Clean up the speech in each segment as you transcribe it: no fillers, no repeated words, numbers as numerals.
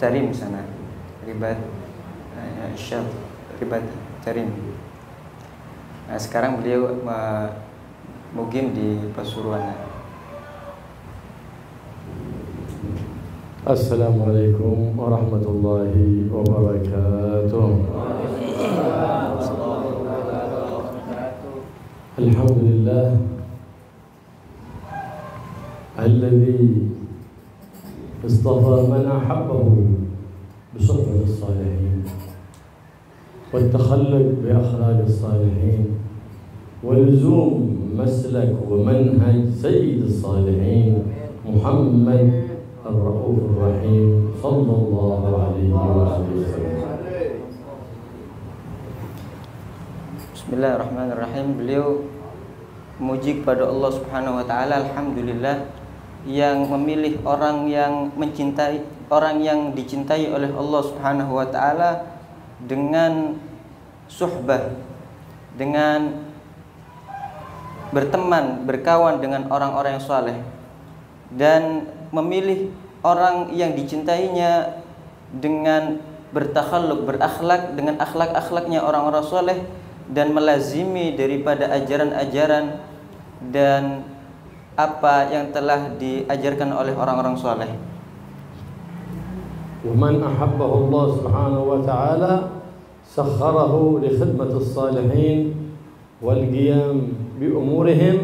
Tarim sana, Ribat Syaf, Ribat Tarim. Nah, sekarang beliau mugim di Pasuruan. Assalamualaikum warahmatullahi wabarakatuh. Alhamdulillah alladhi istafa man ahabbahu بصحبة الصالحين والتخلق بأخلاق الصالحين ولزوم مسلك ومنهج سيد الصالحين محمد الرؤوف الرحيم صلى الله عليه وسلم. Bismillahirrahmanirrahim. Beliau memuji kepada Allah Subhanahu wa taala, alhamdulillah yang memilih orang yang mencintai, orang yang dicintai oleh Allah Subhanahu wa taala dengan suhbah, dengan berteman, berkawan dengan orang-orang yang saleh, dan memilih orang yang dicintainya dengan bertakhalluq, berakhlak dengan akhlak-akhlaknya orang-orang saleh, dan melazimi daripada ajaran-ajaran dan apa yang telah diajarkan oleh orang-orang saleh. ومن أحبه الله سبحانه وتعالى سخره لخدمة الصالحين والقيام بأمورهم،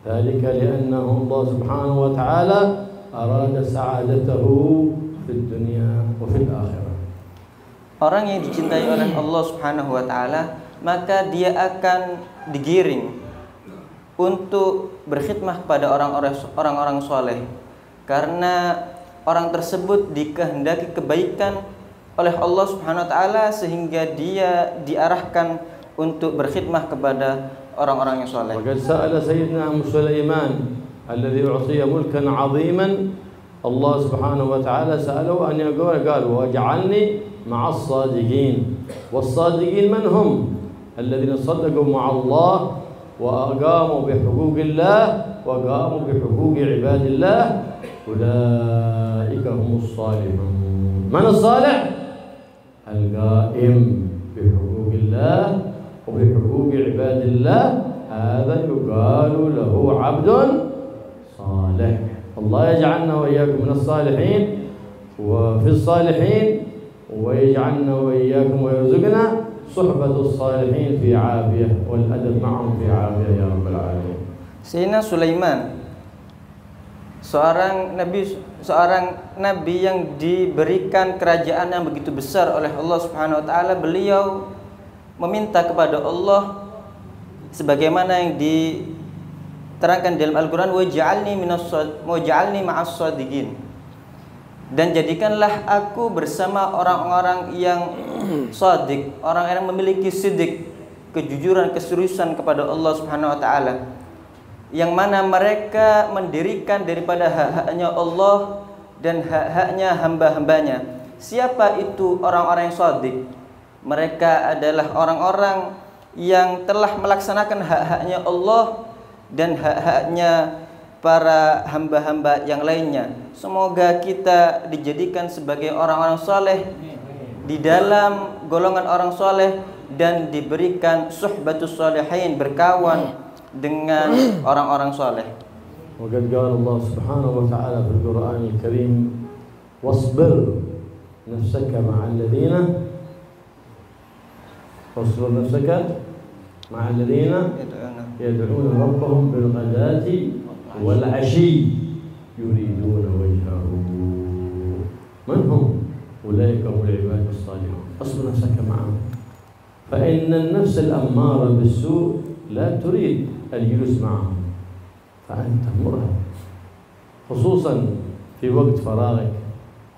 ذلك لأنه الله سبحانه وتعالى أراد سعادته في الدنيا وفي الآخرة. Orang yang dicintai oleh Allah Subhanahu wa taala, maka dia akan digiring untuk berkhidmah kepada orang-orang saleh, karena orang tersebut dikehendaki kebaikan oleh Allah Subhanahu wa taala sehingga dia diarahkan untuk berkhidmah kepada orang-orang yang saleh. وقد سأل سيدنا سليمان الذي أعطي ملكا عظيما، الله سبحانه وتعالى سأله أن يقول، قال واجعلني مع الصادقين. والصادقين من هم؟ الذين صدقوا مع الله وقاموا بحقوق الله وقاموا بحقوق عباد الله، أولئك هم الصالحون. من الصالح؟ القائم بحقوق الله وبحقوق عباد الله، هذا يقال له عبد صالح. الله يجعلنا وإياكم من الصالحين وفي الصالحين، ويجعلنا وإياكم ويرزقنا صحبة الصالحين في عافية والأدب معهم في عافية يا رب العالمين. Sayyidina Sulaiman, seorang nabi yang diberikan kerajaan yang begitu besar oleh Allah Subhanahu wa taala, beliau meminta kepada Allah sebagaimana yang diterangkan dalam Al-Qur'an, waj'alni ma'as shadiqin, dan jadikanlah aku bersama orang-orang yang shadiq, orang yang memiliki siddiq, kejujuran, keseriusan kepada Allah Subhanahu wa taala, yang mana mereka mendirikan daripada hak-haknya Allah dan hak-haknya hamba-hambanya. Siapa itu orang-orang yang shadiq? Mereka adalah orang-orang yang telah melaksanakan hak-haknya Allah dan hak-haknya para hamba-hamba yang lainnya. Semoga kita dijadikan sebagai orang-orang saleh, di dalam golongan orang saleh, dan diberikan suhbatus salihin, berkawan dengan orang-orang saleh. وقد قال الله سبحانه وتعالى في القرآن الكريم واصبر نفسك مع الذين يدعون ربهم بالغداة والعشي يريدون وجهه. من هم؟ أولئك هم العباد الصالحون. اصبر نفسك معهم، فإن النفس الأمارة بالسوء لا تريد الجلوس معهم، فأنت مرهق، خصوصا في وقت فراغك،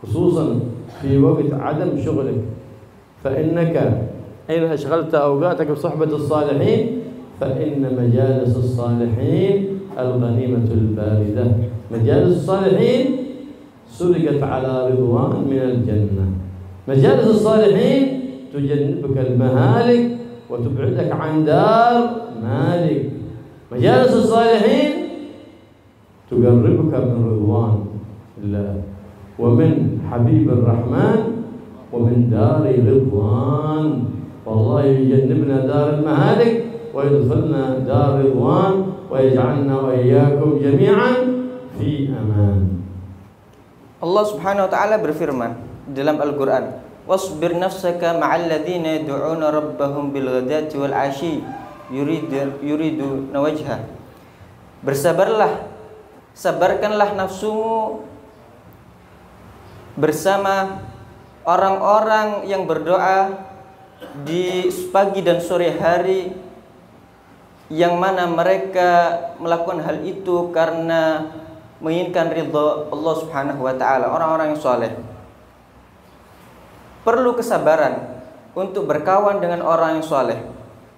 خصوصا في وقت عدم شغلك، فإنك حين أشغلت أوقاتك بصحبة الصالحين فإن مجالس الصالحين الغنيمة الباردة. مجالس الصالحين سرقت على رضوان من الجنة. مجالس الصالحين تجنبك المهالك وتبعدك عن دار مالك. مجالس الصالحين تقربك من رضوان الله. ومن حبيب الرحمن ومن دار رضوان. والله يجنبنا دار المهالك ويدخلنا دار رضوان ويجعلنا وإياكم جميعا في أمان. Allah Subhanahu wa taala berfirman dalam Al-Qur'an, "Wasbir nafsaka ma'al ladzina yad'una rabbahum bil ghadati wal 'ashyi yuridu wajha." Bersabarlah, sabarkanlah nafsumu bersama orang-orang yang berdoa di pagi dan sore hari, yang mana mereka melakukan hal itu karena menginginkan ridha Allah Subhanahu wa taala, orang-orang yang soleh. Perlu kesabaran untuk berkawan dengan orang yang soleh,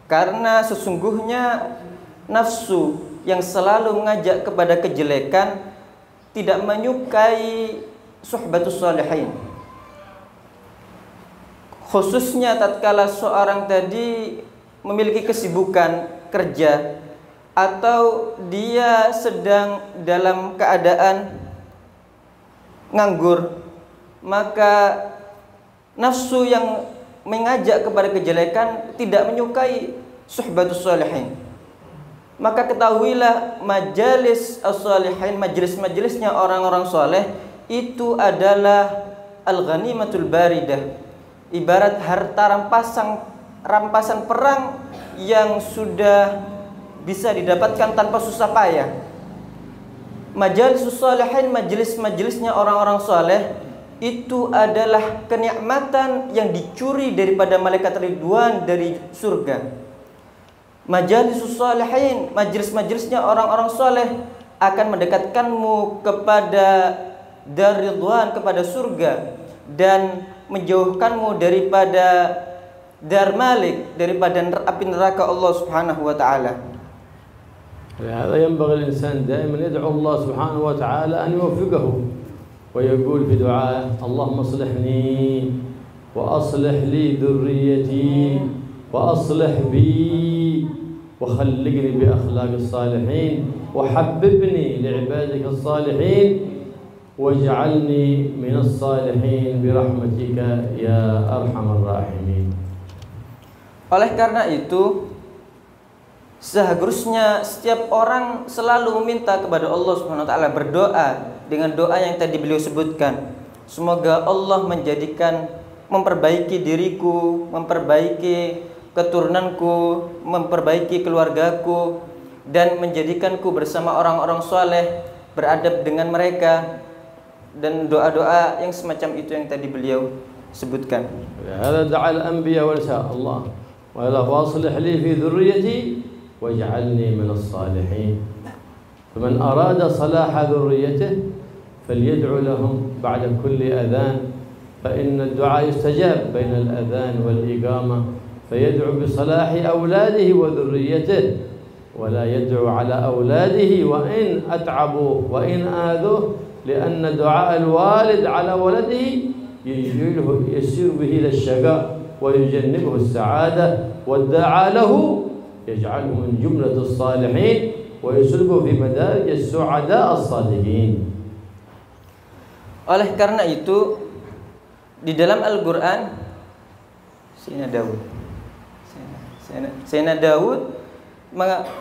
karena sesungguhnya nafsu yang selalu mengajak kepada kejelekan tidak menyukai suhbatus sholihin. Khususnya tatkala seorang tadi memiliki kesibukan kerja atau dia sedang dalam keadaan nganggur, maka nafsu yang mengajak kepada kejelekan tidak menyukai suhbatus sholihin. Maka ketahuilah majalis as-sholihin, majelis-majelisnya orang-orang soleh itu adalah al-ghanimatul baridah, ibarat harta rampasan perang yang sudah bisa didapatkan tanpa susah payah. Majalisus sholihin, majelis-majelisnya orang-orang soleh itu adalah kenikmatan yang dicuri daripada malaikat ridwan dari surga. Majalisus sholihin, majelis-majelisnya orang-orang soleh akan mendekatkanmu kepada dar ridwan, kepada surga, dan menjauhkanmu daripada dar malik, daripada api neraka Allah Subhanahu wa taala. هذا ينبغي الإنسان دائما يدعو الله سبحانه وتعالى أن يوفقه ويقول في دعائه: اللهم اصلحني وأصلح لي ذريتي وأصلح بي وخلقني بأخلاق الصالحين وحببني لعبادك الصالحين واجعلني من الصالحين برحمتك يا أرحم الراحمين. Oleh karena itu, seharusnya setiap orang selalu meminta kepada Allah Subhanahu wa taala, berdoa dengan doa yang tadi beliau sebutkan. Semoga Allah memperbaiki diriku, memperbaiki keturunanku, memperbaiki keluargaku, dan menjadikanku bersama orang-orang soleh, beradab dengan mereka, dan doa-doa yang semacam itu yang tadi beliau sebutkan. Hada da'a al-anbiya wal Allah wa la waslih li fi dhurriyyati waj'alni min as-salihin. Faman arada salaha dhurriyyatihi falyad'u lahum ba'da kulli adhan fa inna ad-du'a yustajab bayna al-adhan wal iqamah fayad'u bi salahi awladihi wa dhurriyyatihi ولا يدعو على أولاده وإن أتعبوا وإن آذوه لأن دعاء الوالد على ولده يسير به إلى الشقاء ويجنبه السعادة، والداعى له يجعله من جملة الصالحين ويسلكه في مدارج السعداء الصادقين. Oleh karena itu, di dalam Al-Quran, Sayyidina Daud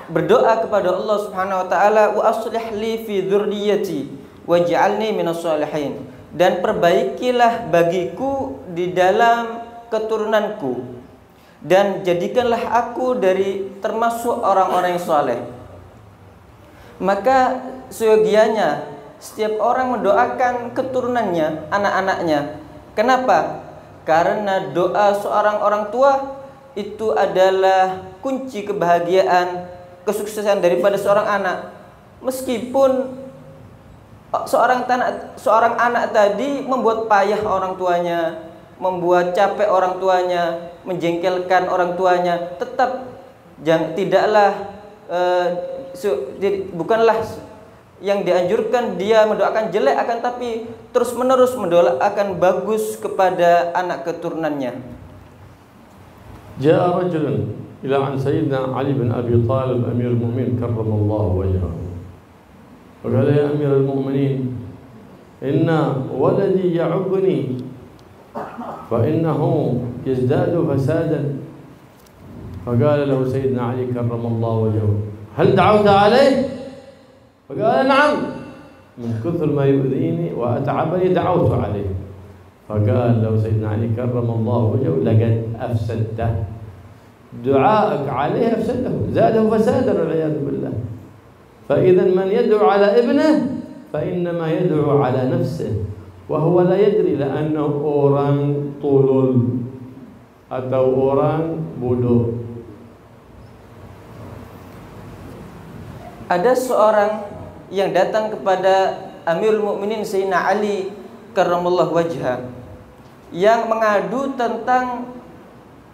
berdoa kepada Allah Subhanahu wa taala, wa aslih li fi dzurriyyati waj'alni minas sholihin, dan perbaikilah bagiku di dalam keturunanku dan jadikanlah aku dari termasuk orang-orang yang soleh. Maka seyogianya setiap orang mendoakan keturunannya, anak-anaknya. Kenapa? Karena doa seorang orang tua itu adalah kunci kebahagiaan, kesuksesan daripada seorang anak. Meskipun seorang anak tadi membuat payah orang tuanya, membuat capek orang tuanya, menjengkelkan orang tuanya, tetap bukanlah yang dianjurkan dia mendoakan jelek, akan tapi terus menerus mendoakan bagus kepada anak keturunannya. جاء رجل إلى عن سيدنا علي بن أبي طالب أمير المؤمنين كرم الله وجهه وقال: يا أمير المؤمنين إن ولدي يعقني فإنه يزداد فسادا. فقال له سيدنا علي كرم الله وجهه: هل دعوت عليه؟ فقال: نعم، من كثر ما يؤذيني وأتعبني دعوت عليه. فقال له سيدنا علي كرم الله وجهه: لقد أفسدته، دعائك عليه أفسده، زاده فسادا والعياذ بالله. فإذا من يدعو على ابنه فإنما يدعو على نفسه وهو لا يدري لأنه orang tolol atau orang bodoh. Ada seorang yang datang kepada Amirul Mukminin Sayyidina Ali karramallahu wajhah yang mengadu tentang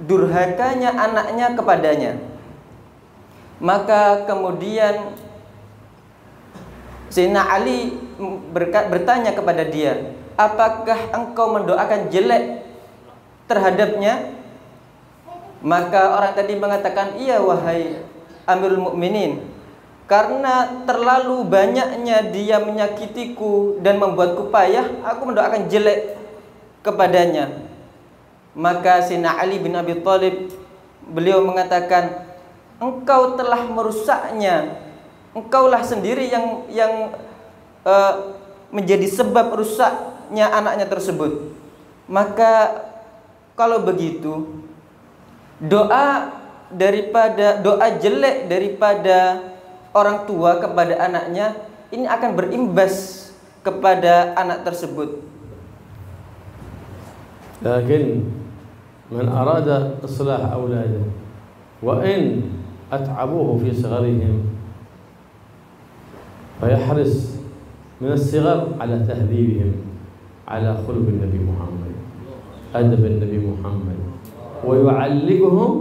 durhakanya anaknya kepadanya. Maka kemudian Sayyidina Ali bertanya kepada dia, apakah engkau mendoakan jelek terhadapnya? Maka orang tadi mengatakan, iya wahai Amirul Mukminin, karena terlalu banyaknya dia menyakitiku dan membuatku payah, aku mendoakan jelek kepadanya. Maka Sayyidina Ali bin Abi Thalib, beliau mengatakan, engkau telah merusaknya, engkaulah sendiri yang menjadi sebab rusaknya anaknya tersebut. Maka kalau begitu, doa jelek daripada orang tua kepada anaknya ini akan berimbas kepada anak tersebut. Lakin man arada islah awladah wa in at'abuhu fi sigharihim فيحرص من الصغر على تهذيبهم على خلق النبي محمد، أدب النبي محمد، ويعلقهم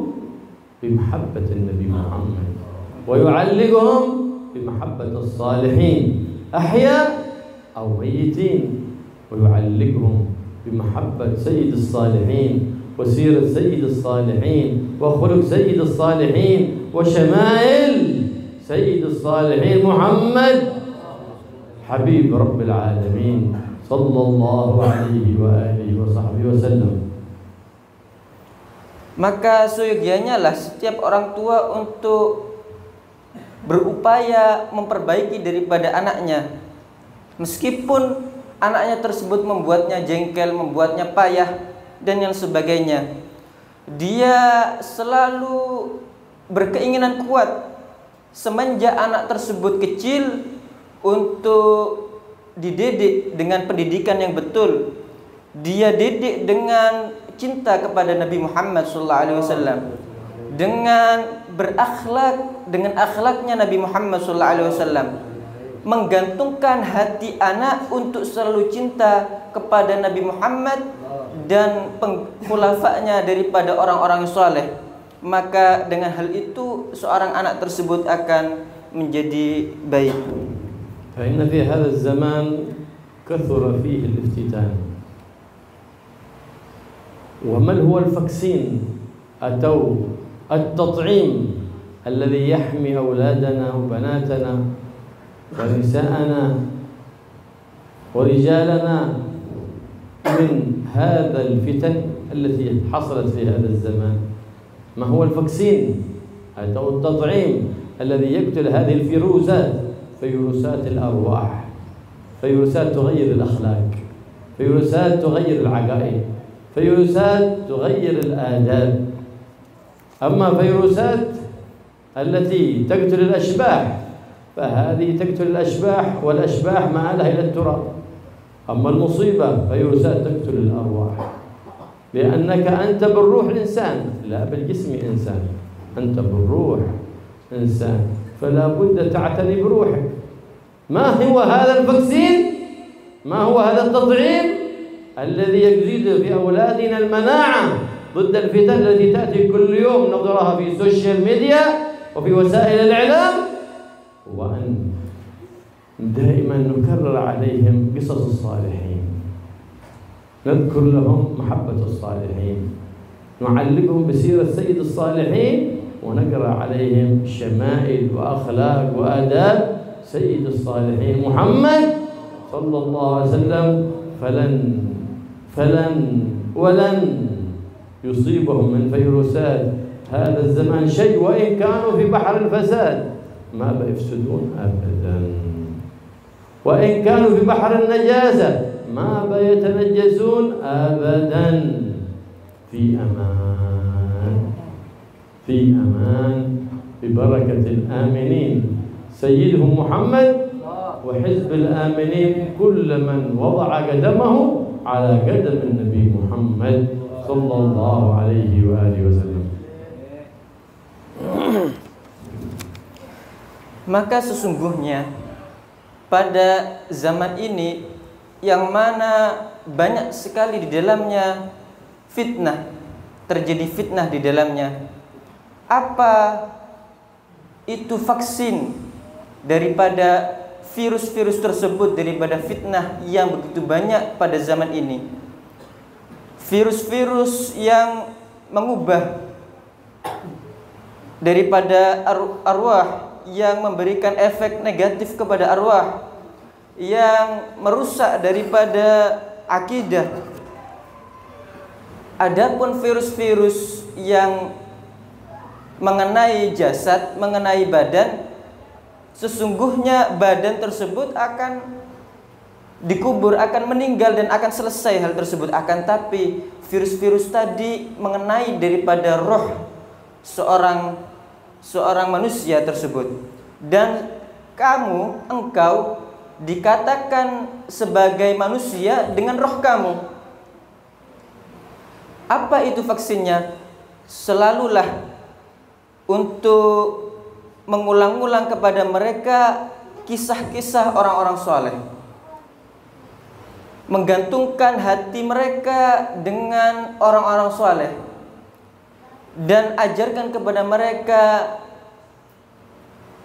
بمحبة النبي محمد، ويعلقهم بمحبة الصالحين أحياء أو ميتين، ويعلقهم بمحبة سيد الصالحين وسيرة سيد الصالحين وخلق سيد الصالحين وشمائل سيد الصالحين محمد حبيب رب العالمين صلى الله عليه وآله وصحبه وسلم. Maka seyogianya lah setiap orang tua untuk berupaya memperbaiki daripada anaknya, meskipun anaknya tersebut membuatnya jengkel, membuatnya payah dan yang sebagainya. Dia selalu berkeinginan kuat semenjak anak tersebut kecil untuk dididik dengan pendidikan yang betul. Dia didik dengan cinta kepada Nabi Muhammad SAW, dengan berakhlak dengan akhlaknya Nabi Muhammad SAW, menggantungkan hati anak untuk selalu cinta kepada Nabi Muhammad dan khulafa'nya daripada orang-orang saleh. Maka dengan hal itu seorang anak tersebut akan menjadi baik. فإن في هذا الزمان كثر فيه الافتتان. وما هو الفاكسين أو التطعيم الذي يحمي أولادنا وبناتنا ونساءنا ورجالنا من هذا الفتن التي حصلت في هذا الزمان؟ ما هو الفاكسين أو التطعيم الذي يقتل هذه الفيروسات، فيروسات الأرواح، فيروسات تغير الأخلاق، فيروسات تغير العقائد، فيروسات تغير الآداب. أما فيروسات التي تقتل الأشباح فهذه تقتل الأشباح والأشباح مآلها إلى التراب. أما المصيبة فيروسات تقتل الأرواح، لأنك أنت بالروح إنسان، لا بالجسم إنسان، أنت بالروح إنسان، فلا بد تعتني بروحك. ما هو هذا الفاكسين؟ ما هو هذا التطعيم الذي يزيد في أولادنا المناعة ضد الفتن التي تأتي كل يوم نظرها في السوشيال ميديا وفي وسائل الإعلام؟ وأن دائما نكرر عليهم قصص الصالحين، نذكر لهم محبة الصالحين، نعلقهم بسيرة سيد الصالحين، ونقرأ عليهم شمائل وأخلاق وآداب سيد الصالحين محمد صلى الله عليه وسلم ولن يصيبهم من فيروسات هذا الزمان شيء وإن كانوا في بحر الفساد ما بيفسدون أبدا، وإن كانوا في بحر النجاسة ما بيتنجسون أبدا، في أمان ببركة الآمنين سيدهم محمد وحزب الآمنين، كل من وضع قدمه على قدم النبي محمد صلى الله عليه وآله وسلم. Maka sesungguhnya pada zaman ini yang mana banyak sekali di dalamnya fitnah, terjadi fitnah di dalamnya. Apa itu vaksin daripada virus-virus tersebut, daripada fitnah yang begitu banyak pada zaman ini? Virus-virus yang mengubah daripada arwah, yang memberikan efek negatif kepada arwah, yang merusak daripada akidah. Adapun virus-virus yang mengenai jasad, mengenai badan, sesungguhnya badan tersebut akan dikubur, akan meninggal dan akan selesai hal tersebut. Akan tapi virus-virus tadi mengenai daripada roh seorang manusia tersebut. Dan engkau dikatakan sebagai manusia dengan roh kamu. Apa itu vaksinnya? Selalulah untuk mengulang-ulang kepada mereka kisah-kisah orang-orang soleh, menggantungkan hati mereka dengan orang-orang soleh, dan ajarkan kepada mereka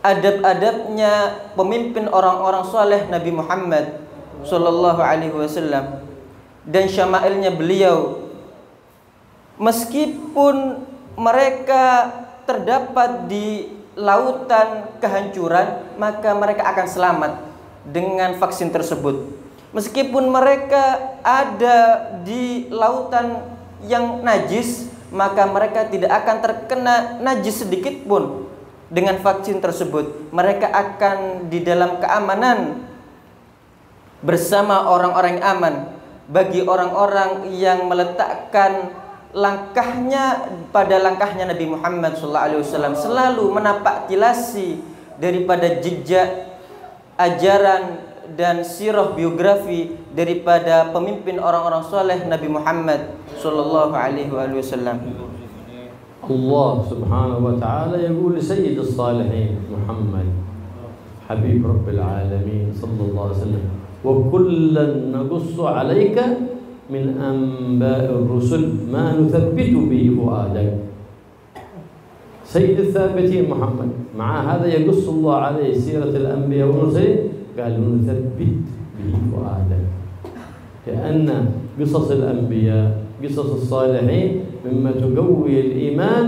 adab-adabnya pemimpin orang-orang soleh Nabi Muhammad sallallahu alaihi wasallam dan syama'ilnya beliau. Meskipun mereka terdapat di lautan kehancuran, maka mereka akan selamat dengan vaksin tersebut. Meskipun mereka ada di lautan yang najis, maka mereka tidak akan terkena najis sedikit pun dengan vaksin tersebut. Mereka akan di dalam keamanan bersama orang-orang yang aman. Bagi orang-orang yang meletakkan langkahnya pada langkahnya Nabi Muhammad SAW, selalu menapak tilasi daripada jejak ajaran dan sirah biografi daripada pemimpin orang-orang soleh Nabi Muhammad SAW. Allah subhanahu wa ta'ala يقول لسيد الصالحين محمد حبيب رب العالمين صلى الله عليه وسلم وكلا نقص عليك من أنباء الرسل ما نثبت به فؤادك. سيد الثابتين محمد مع هذا يقص الله عليه سيرة الأنبياء والمرسلين، قال نثبت به فؤادك، لأن قصص الأنبياء قصص الصالحين مما تقوي الإيمان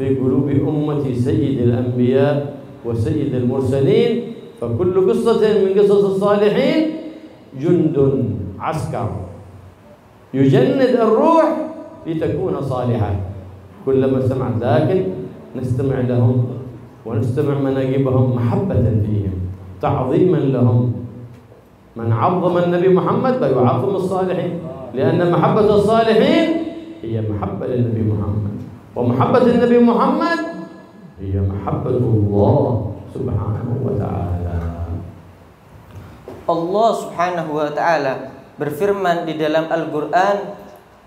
في قلوب أمة سيد الأنبياء وسيد المرسلين. فكل قصة من قصص الصالحين جند عسكر يجند الروح لتكون صالحة. كلما سمعت ذاك نستمع لهم ونستمع مناقبهم محبة فيهم، تعظيما لهم. من عظم النبي محمد فيعظم الصالحين، لأن محبة الصالحين هي محبة للنبي محمد، ومحبة النبي محمد هي محبة الله سبحانه وتعالى. Allah subhanahu wa ta'ala berfirman di dalam Al-Quran,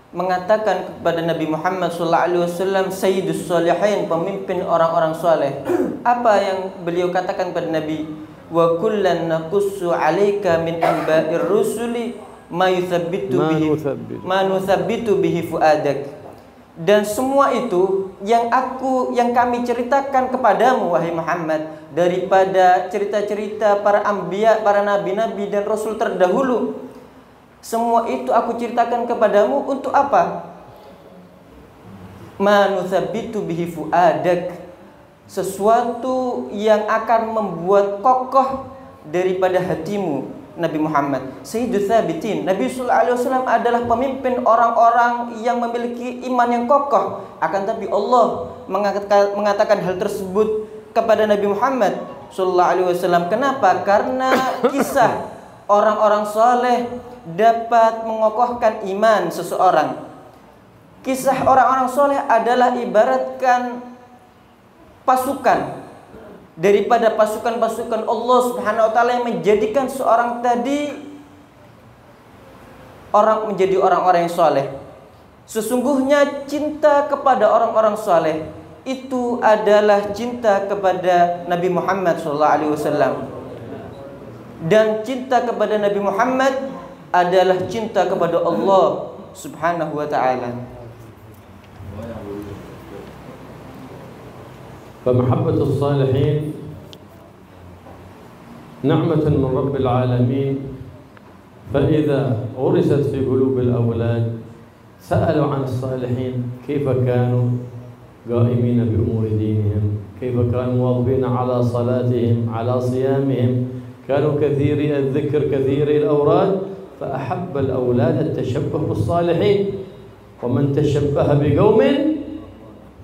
mengatakan kepada Nabi Muhammad SAW, Sayyidus Salihin, pemimpin orang-orang soleh. Apa yang beliau katakan kepada Nabi? Wa kullan naqussu 'alaika min anba'ir rusuli ma nuthabbitu bihi fuadak. Dan semua itu yang kami ceritakan kepadamu wahai Muhammad daripada cerita-cerita para anbiya, para nabi-nabi dan rasul terdahulu. Semua itu aku ceritakan kepadamu untuk apa? Ma nuthabbitu bihi fuadak, sesuatu yang akan membuat kokoh daripada hatimu, Nabi Muhammad, Sayyidul Thabitin. Nabi sallallahu alaihi wasallam adalah pemimpin orang-orang yang memiliki iman yang kokoh. Akan tapi Allah mengatakan hal tersebut kepada Nabi Muhammad sallallahu alaihi wasallam. Kenapa? Karena kisah orang-orang soleh dapat mengokohkan iman seseorang. Kisah orang-orang soleh adalah ibaratkan pasukan daripada pasukan-pasukan Allah Subhanahu wa taala yang menjadikan seorang tadi menjadi orang-orang yang soleh. Sesungguhnya cinta kepada orang-orang soleh itu adalah cinta kepada Nabi Muhammad SAW. Dan cinta kepada Nabi Muhammad adalah cinta kepada Allah Subhanahu wa ta'ala. فمحبة الصالحين نعمة من رب العالمين، فإذا غرست في قلوب الأولاد سألوا عن الصالحين كيف كانوا قائمين بأمور دينهم، كيف كانوا مواظبين على صلاتهم، على صيامهم، كانوا كثيري الذكر كثيري الأوراد، فأحب الأولاد التشبه بالصالحين، ومن تشبه بقوم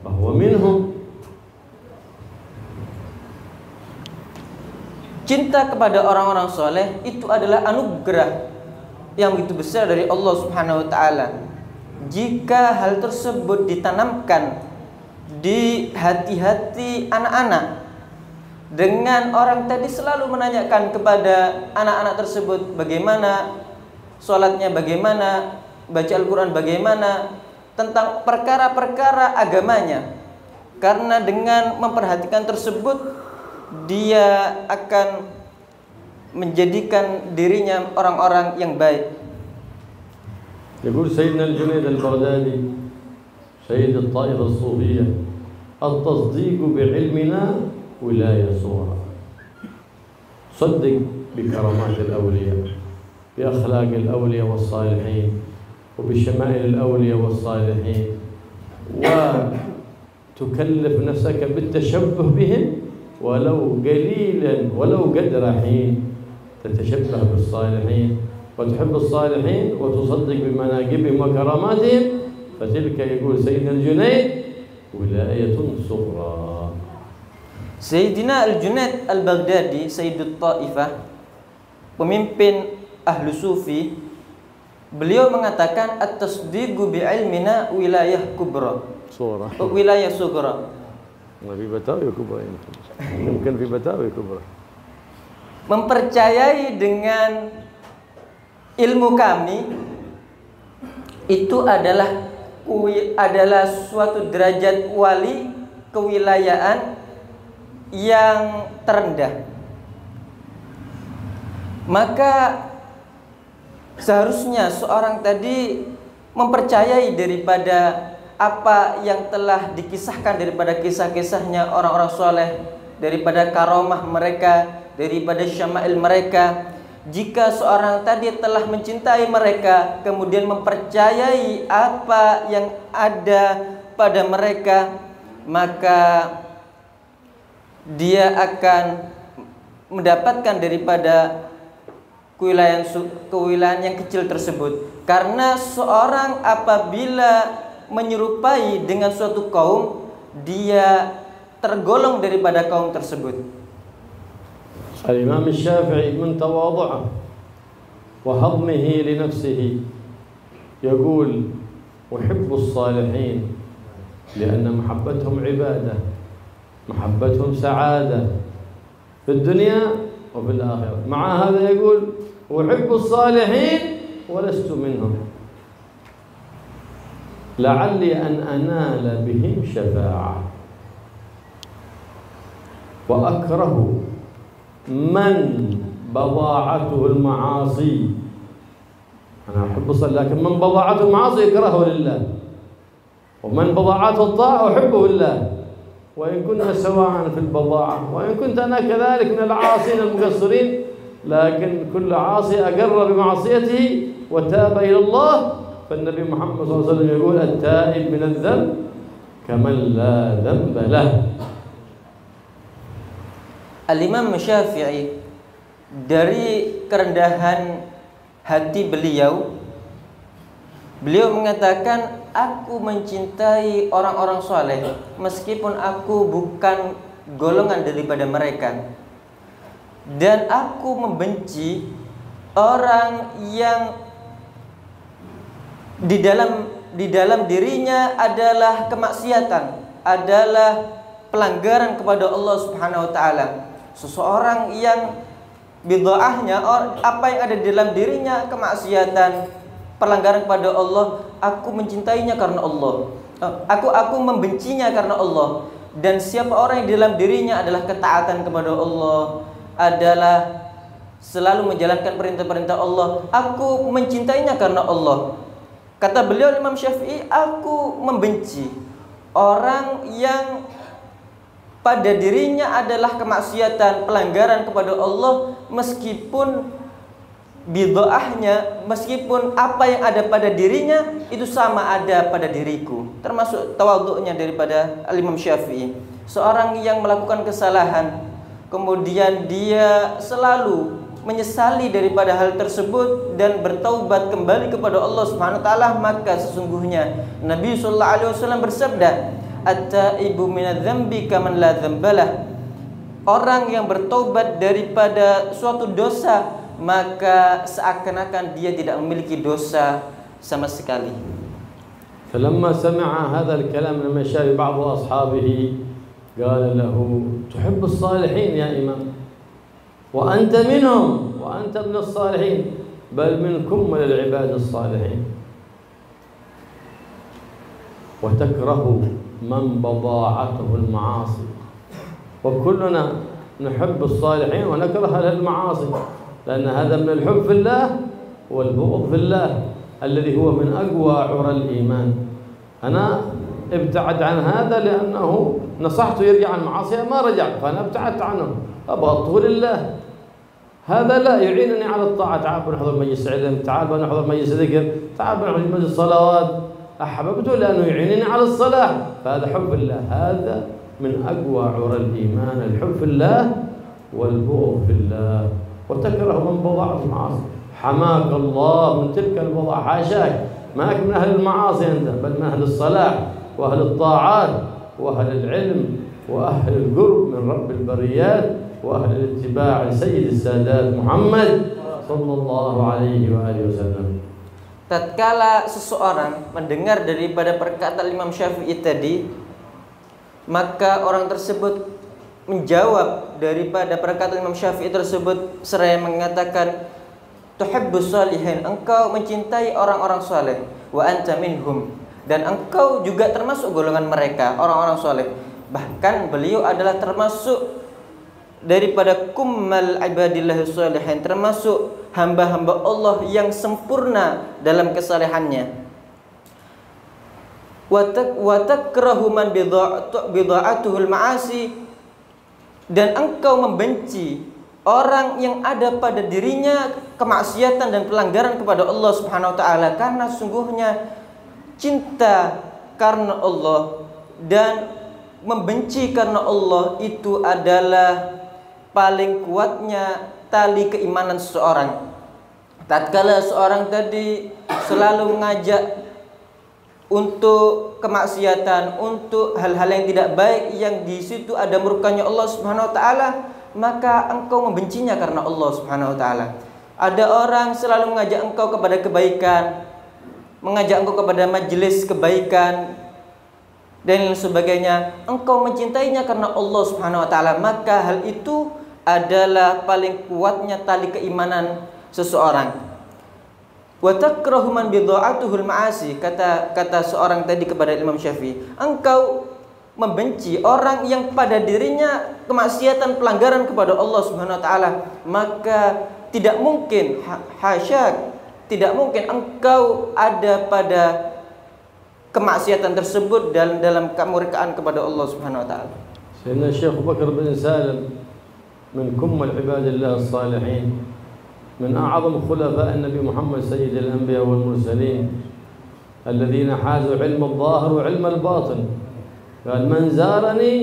فهو منهم. Cinta kepada orang-orang soleh itu adalah anugerah yang begitu besar dari Allah Subhanahu wa ta'ala. Jika hal tersebut ditanamkan di hati-hati anak-anak, dengan orang tadi selalu menanyakan kepada anak-anak tersebut bagaimana sholatnya, bagaimana baca Al-Quran, bagaimana tentang perkara-perkara agamanya. Karena dengan memperhatikan tersebut, dia akan menjadikan dirinya orang-orang yang baik. يقول سيدنا الجنيد البغدادي سيد الطائفة الصوفية: التصديق بعلمنا ولاية صورة. صدق بكرامات الأولياء، بأخلاق الأولياء والصالحين، وبشمائل الأولياء والصالحين، وتكلف نفسك بالتشبه بهم ولو قليلا، ولو قدر حين تتشبه بالصالحين وتحب الصالحين وتصدق بمناقبهم وكراماتهم، فتلك يقول سيدنا الجنيد ولاية صغرى. Sayyidina Al-Junaid Al-Baghdadi, Sayyidut Ta'ifah, pemimpin ahlu sufi, beliau mengatakan at-tasdiqu bi'ilmina wilayah kubra, wilayah sughra. في فتاوي كبرى يمكن في فتاوي كبرى. Mempercayai dengan ilmu kami itu adalah suatu derajat wali kewilayaan yang terendah. Maka seharusnya seorang tadi mempercayai daripada apa yang telah dikisahkan daripada kisah-kisahnya orang-orang soleh, daripada karomah mereka, daripada syama'il mereka. Jika seorang tadi telah mencintai mereka, kemudian mempercayai apa yang ada pada mereka, maka dia akan mendapatkan daripada kewilayan yang kecil tersebut. Karena seorang apabila menyerupai dengan suatu kaum, dia tergolong daripada kaum tersebut. Al-Imam Syafi'i min tawadhu'ah wa hadmihi li nafsihi yaqul uhibbu as-salihin lianna mahabbatuhum ibadah, mahabbatuhum sa'adah fi ad-dunya wa fil akhirah. Ma'a hadha yaqul uhibbu as-salihin wa lastu minhum لعلي أن أنال بهم شفاعة، وأكره من بضاعته المعاصي. أنا أحب الصلاة لكن من بضاعته المعاصي يكرهه لله، ومن بضاعته الطاعة أحبه لله، وإن كنا سواء في البضاعة، وإن كنت أنا كذلك من العاصين المقصرين، لكن كل عاصي أقر بمعصيته وتاب إلى الله. فالنبي محمد صلى الله عليه وسلم يقول التائب من الذنب كمن لا ذنب له. Al-Imam Syafi'i dari kerendahan hati beliau mengatakan, aku mencintai orang-orang soleh meskipun aku bukan golongan daripada mereka, dan aku membenci orang yang di dalam dirinya adalah kemaksiatan, adalah pelanggaran kepada Allah Subhanahu wa taala. Seseorang yang bid'ahnya, apa yang ada di dalam dirinya kemaksiatan, pelanggaran kepada Allah, aku mencintainya karena Allah. Aku membencinya karena Allah. Dan siapa orang yang di dalam dirinya adalah ketaatan kepada Allah, adalah selalu menjalankan perintah-perintah Allah, aku mencintainya karena Allah. Kata beliau Imam Syafi'i, aku membenci orang yang pada dirinya adalah kemaksiatan, pelanggaran kepada Allah, meskipun bid'ahnya, meskipun apa yang ada pada dirinya itu sama ada pada diriku. Termasuk tawadhu'nya daripada Imam Syafi'i. Seorang yang melakukan kesalahan, kemudian dia selalu menyesali daripada hal tersebut dan bertaubat kembali kepada Allah Subhanahu wa taala, maka sesungguhnya Nabi sallallahu alaihi wasallam bersabda, at-taibu minadz-dzambi kaman la dzambalah. Orang yang bertaubat daripada suatu dosa, maka seakan-akan dia tidak memiliki dosa sama sekali. فلما سمع هذا الكلام من مشايخ بعض أصحابه قال له تحب الصالحين يا إمام وأنت منهم وأنت من الصالحين بل منكم من العباد الصالحين وتكره من بضاعته المعاصي وكلنا نحب الصالحين ونكره أهل المعاصي لأن هذا من الحب في الله والبغض في الله الذي هو من أقوى عرى الإيمان. أنا ابتعد عن هذا لأنه نصحته يرجع عن المعاصي ما رجع، فأنا ابتعدت عنه أبغضه لله. هذا لا يعينني على الطاعة. تعال بنحضر مجلس علم، تعال بنحضر مجلس ذكر، تعال بنحضر مجلس صلوات، أحببته لأنه يعينني على الصلاة، فهذا حب الله. هذا من أقوى عرى الإيمان، الحب في الله والبغض في الله. وتكره من بضاعة المعاصي. حماك الله من تلك البضاعة، حاشاك، ماك من أهل المعاصي أنت، بل من أهل الصلاح وأهل الطاعات وأهل العلم وأهل القرب من رب البريات وأهل الاتباع لسيد السادات محمد صلى الله عليه وآله وسلم. Tatkala seseorang mendengar daripada perkataan Imam Syafi'i tadi, maka orang tersebut menjawab daripada perkataan Imam Syafi'i tersebut seraya mengatakan, tuhibbus shalihin, engkau mencintai orang-orang saleh, wa anta minhum, dan engkau juga termasuk golongan mereka, orang-orang saleh. Bahkan beliau adalah termasuk daripada kummal ibadillahi shalihin, termasuk hamba-hamba Allah yang sempurna dalam kesalehannya. Wa takrahu man bid'atuhul ma'asi, dan engkau membenci orang yang ada pada dirinya kemaksiatan dan pelanggaran kepada Allah Subhanahu wa taala, karena sungguhnya cinta karena Allah dan membenci karena Allah itu adalah paling kuatnya tali keimanan seseorang. Tatkala seorang tadi selalu mengajak untuk kemaksiatan, untuk hal-hal yang tidak baik yang di situ ada murkanya Allah Subhanahu wa taala, maka engkau membencinya karena Allah Subhanahu wa taala. Ada orang selalu mengajak engkau kepada kebaikan, mengajak engkau kepada majelis kebaikan dan lain sebagainya, engkau mencintainya karena Allah Subhanahu wa taala, maka hal itu adalah paling kuatnya tali keimanan seseorang. Wa takrahu man bid'atuhul ma'asi, kata seorang tadi kepada Imam Syafi'i, engkau membenci orang yang pada dirinya kemaksiatan, pelanggaran kepada Allah Subhanahu wa taala, maka tidak mungkin, hasyak, tidak mungkin engkau ada pada kemaksiatan tersebut dalam kemurkaan kepada Allah Subhanahu wa taala. Sayyidina Syekh Abu Bakar bin Salim min kummal ibadillah as-salihin, من أعظم خلفاء النبي محمد سيد الأنبياء والمرسلين الذين حازوا علم الظاهر وعلم الباطن، قال من زارني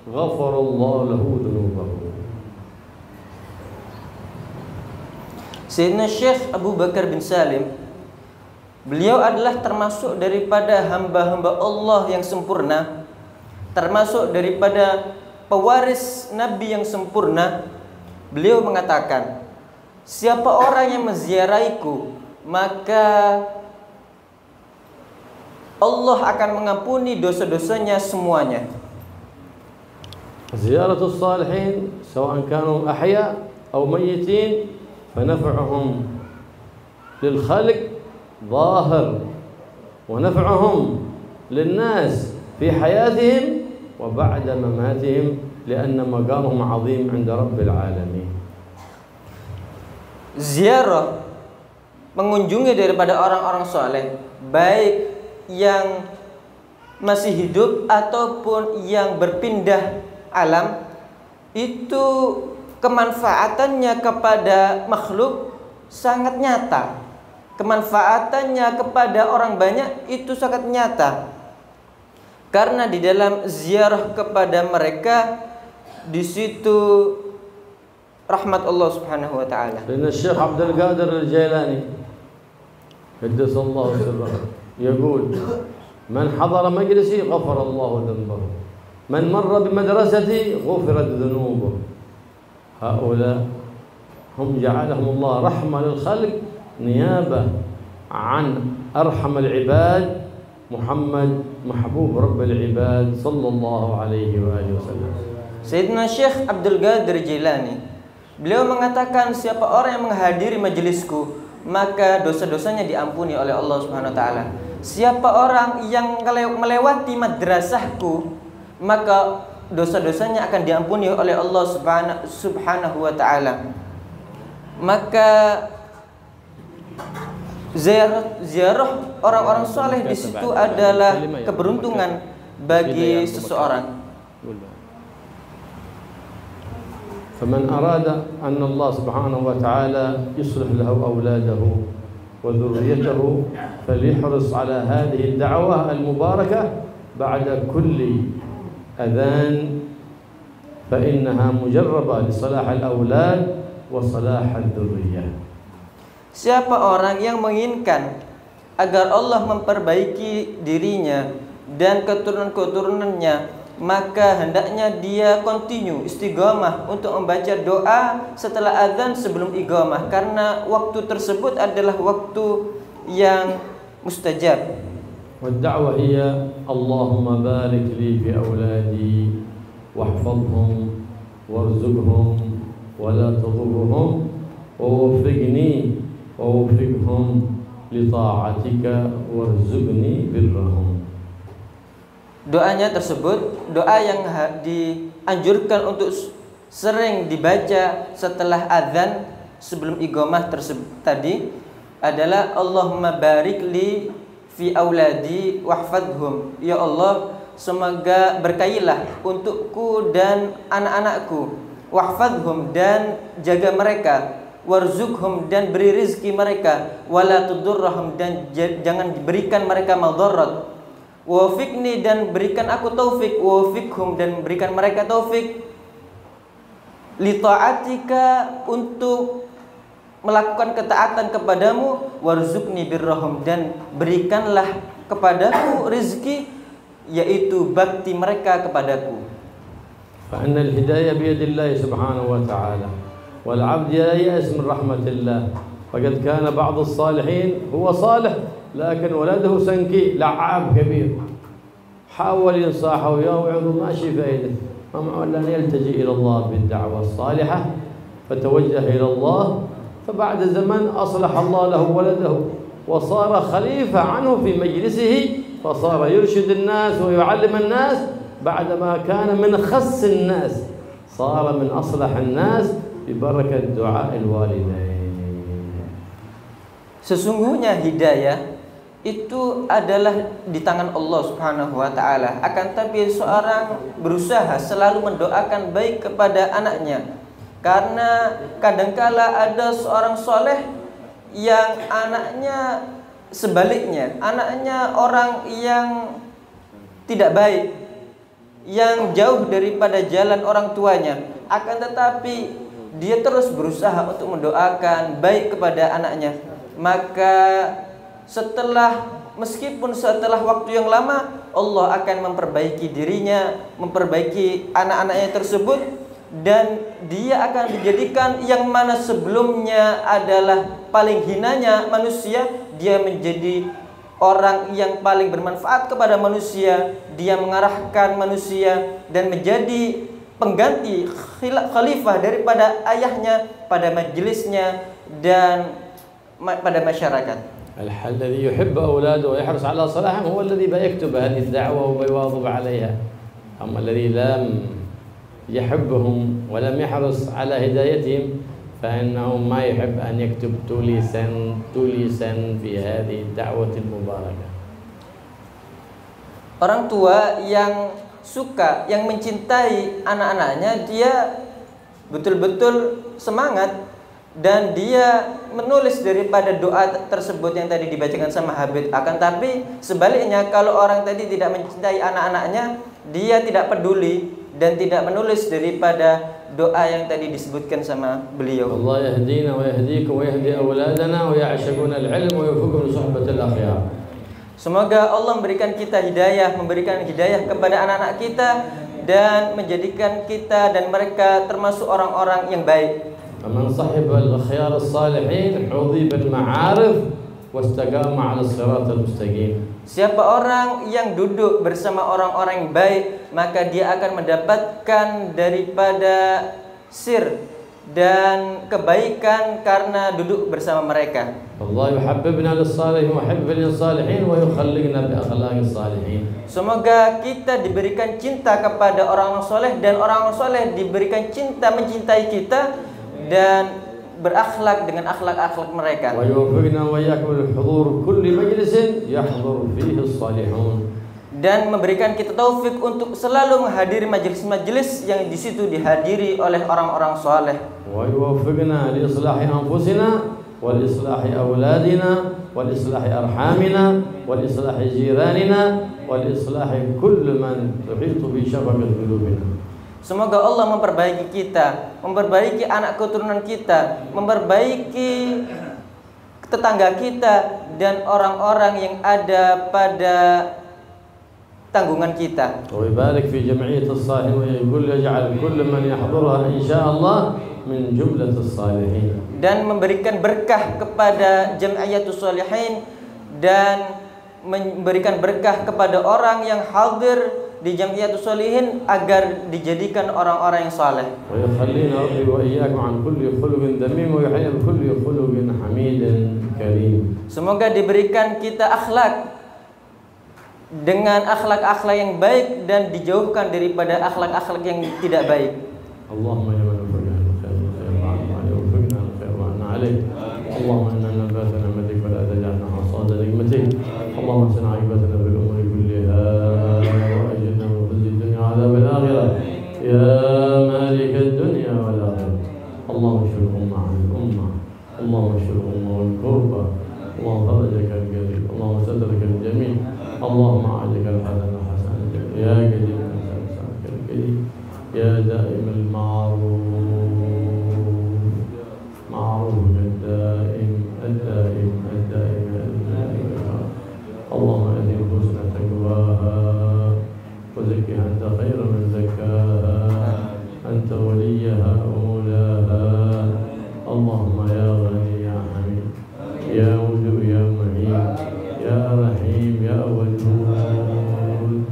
غفر الله له ذنوبه. Sayyidina Syekh Abu Bakar bin Salim, beliau adalah termasuk daripada hamba-hamba Allah yang sempurna, termasuk daripada pewaris Nabi yang sempurna. Beliau mengatakan, siapa orang yang menziarahiku, maka Allah akan mengampuni dosa-dosanya semuanya. زيارة الصالحين سواء كانوا أحياء أو ميتين فنفعهم للخلق ظاهر ونفعهم للناس في حياتهم وبعد مماتهم لأن مقامهم عظيم عند رب العالمين. Ziarah, mengunjungi daripada orang-orang soleh, baik yang masih hidup ataupun yang berpindah alam, itu kemanfaatannya kepada makhluk sangat nyata. Kemanfaatannya kepada orang banyak itu sangat nyata. Karena di dalam ziarah kepada mereka, di situ rahmat Allah Subhanahu wa taala. Dan Syekh Abdul Qadir Al-Jailani qaddasallahu sirrahu يقول من حضر مجلسي غفر الله ذنبه من مر بمدرستي غفرت ذنوبه هؤلاء هم جعلهم الله رحمة للخلق نيابة عن أرحم العباد محمد محبوب رب العباد صلى الله عليه وآله وسلم. Sayyidina Syekh Abdul Qadir Jilani, beliau mengatakan, siapa orang yang menghadiri majelisku, maka dosa-dosanya diampuni oleh Allah Subhanahu wa taala. Siapa orang yang melewati madrasahku, maka dosa-dosanya akan diampuni oleh Allah Subhanahu wa taala. Maka ziarah orang-orang soleh di situ adalah keberuntungan bagi seseorang. فمن أراد أن الله سبحانه وتعالى يصلح له أولاده وذريته فليحرص على هذه الدعوة المباركة بعد كل أذان فإنها مجربة لصلاح الأولاد وصلاح الذرية. Siapa orang yang menginginkan agar Allah memperbaiki dirinya dan keturunan-keturunannya, maka hendaknya dia continue istiqamah untuk membaca doa setelah azan sebelum iqamah, karena waktu tersebut adalah waktu yang mustajab. والدعوة هي اللهم بارك لي في أولادي واحفظهم وارزقهم ولا تضرهم ووفقني ووفقهم لطاعتك وارزقني برهم. Doanya tersebut, doa yang dianjurkan untuk sering dibaca setelah azan sebelum iqamah tersebut tadi adalah Allahumma barik li fi auladi wahfadhum. Ya Allah, semoga berkailah untukku dan anak-anakku, wahfadhum, dan jaga mereka, warzuqhum, dan beri rizki mereka, wala tudurrahum, dan jangan berikan mereka madarat, wafiqni, dan berikan aku taufik, wafiqhum, dan berikan mereka taufik, li ta'atika, untuk melakukan ketaatan kepadamu, warzuqni birrahum, dan berikanlah kepadaku rizki, yaitu bakti mereka kepadaku. فإن الهداية بيد الله سبحانه وتعالى والعبد لا يأس من رحمة الله. فقد كان بعض الصالحين هو صالح لكن ولده سنكي لعاب كبير، حاول ينصحه ويوعظه ماشي فائدة، ما معه إلا أن يلتجئ إلى الله بالدعوة الصالحة فتوجه إلى الله، فبعد زمن أصلح الله له ولده وصار خليفة عنه في مجلسه، فصار يرشد الناس ويعلم الناس بعدما كان من خس الناس صار من أصلح الناس ببركة دعاء الوالدين. Sesungguhnya hidayah itu adalah di tangan Allah Subhanahu wa taala. Akan tapi seorang berusaha selalu mendoakan baik kepada anaknya. Karena kadangkala ada seorang soleh yang anaknya sebaliknya, anaknya orang yang tidak baik, yang jauh daripada jalan orang tuanya. Akan tetapi dia terus berusaha untuk mendoakan baik kepada anaknya, maka meskipun setelah waktu yang lama, Allah akan memperbaiki dirinya, memperbaiki anak-anaknya tersebut, dan dia akan dijadikan yang mana sebelumnya adalah paling hinanya manusia, dia menjadi orang yang paling bermanfaat kepada manusia. Dia mengarahkan manusia dan menjadi pengganti khalifah daripada ayahnya pada majelisnya dan pada masyarakat. الذي يحب أولاده ويحرص على صلاحهم هو الذي بيكتب هذه الدعوة وبيواظب عليها. أما الذي لم يحبهم ولم يحرص على هدايتهم فإنه ما يحب أن يكتب توليسا في هذه الدعوة المباركة. Orang tua yang suka, yang mencintai anak-anaknya, dia betul-betul semangat dan dia menulis daripada doa tersebut yang tadi dibacakan sama Habib. Akan tapi sebaliknya, kalau orang tadi tidak mencintai anak-anaknya, dia tidak peduli dan tidak menulis daripada doa yang tadi disebutkan sama beliau. Allah yahdina wa yahdikum wa yahdi auladana wa ya'shaquna al-'ilm wa yuwaffiqhum li suhbatil akhyar. Semoga Allah memberikan kita hidayah, memberikan hidayah kepada anak-anak kita dan menjadikan kita dan mereka termasuk orang-orang yang baik. فمن صحب الخيار الصالحين حظي بالمعارف واستقام على الصراط المستقيم. Siapa orang yang duduk bersama orang-orang yang baik, maka dia akan mendapatkan daripada sir dan kebaikan karena duduk bersama mereka. Allah yuhabbibna lis-salihin wa yuhibbu lis-salihin wa yukhalliqna bi akhlaqis salihin. Semoga kita diberikan cinta kepada orang-orang soleh dan orang-orang soleh diberikan cinta mencintai kita dan berakhlak dengan akhlak-akhlak mereka. Wa yuwaffiqna wa iyyakum lihudhur kulli majlisin yahdhur fihi as-salihun. Dan memberikan kita taufik untuk selalu menghadiri majelis-majelis yang di situ dihadiri oleh orang-orang saleh. Wa yuwaffiqna li islahi anfusina wa li islahi auladina wa li islahi arhamina wa li islahi jiranina wa li islahi kulli man tuhitu bi syabakil qulubina. Semoga Allah memperbaiki kita, memperbaiki anak keturunan kita, memperbaiki tetangga kita dan orang-orang yang ada pada tanggungan kita. Wa barik fi jam'iyatis salihin wa yaqul yaj'al kull man yahdurha insyaallah min jumlatis salihin. Dan memberikan berkah kepada jam'iyatus salihin dan memberikan berkah kepada orang yang hadir di Jam'iyatus Sholihin agar dijadikan orang-orang yang saleh. Wa yakhallina rabbi wa iyyakum an kulli khuluqin damim wa yuhyina bi kulli khuluqin hamidin karim. Semoga diberikan kita akhlak dengan akhlak-akhlak yang baik dan dijauhkan daripada akhlak-akhlak yang tidak baik. Allahumma ya man fa'ala khairan wa yuwaffiqna al-khair wa anna alayh. Allahumma inna nabata ni'matik wa la taj'alna hasada nikmatik. Allahumma sana 'ibatana bil umuri kulliha. عذاب الآخرة يا مالك الدنيا والآخرة. اللهم اشف الأمة عن الأمة، اللهم اشف الأمة والكربة، اللهم فرجك القريب، اللهم سترك الجميع، اللهم أعجك الحسن حسن يا قديم أنسانك القديم يا دائم المعروف معروفك الدائم الدائم الدائم اللهم أهد نفوسنا تقواها وزكها أنت خير من زكاها أنت وليها ومولاها. اللهم يا غني يا حميد يا ودود يا معين يا رحيم يا ودود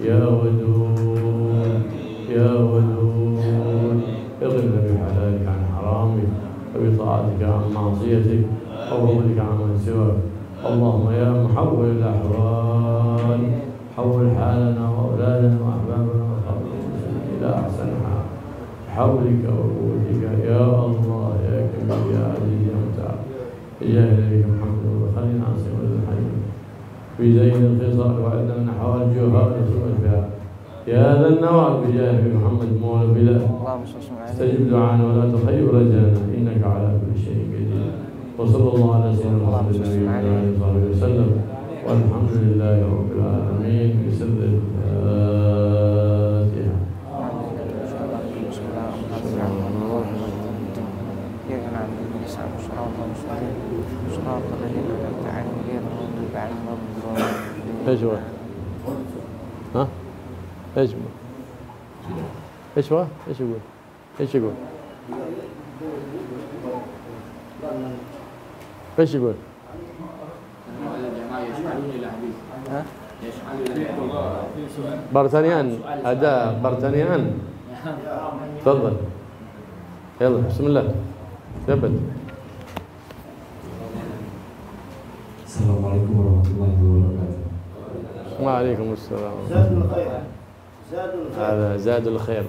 يا ودود يا ودود اغننا بحلالك عن حرامك وبطاعتك عن معصيتك وبغضك عن من سواك. اللهم يا محول الأحوال حول حالنا وأولادنا وأحبابنا وأصحابنا إلى أحسن حال حولك وقوتك يا الله يا كبير يا عزيز يا متعال. يا إليك محمد وخلينا عاصم الحي في زين الخصال وعدنا من حوال الجوهر ثم الفئات يا ذا النوال بجاه محمد مولى البلاد. استجب دعانا ولا تخيب رجانا إنك على كل شيء قدير. وصلى الله على سيدنا محمد وعلى آله وسلم والحمد لله رب العالمين بسر الفاتحة. ايش هو؟ ها؟ ايش هو؟ ايش هو؟ ايش يقول؟ ايش يقول؟ ايش يقول؟ برتانيان أداة برتانيان. تفضل يلا بسم الله ثبت. Assalamualaikum warahmatullahi wabarakatuh. وعليكم السلام. زاد الخير. هذا زاد الخير.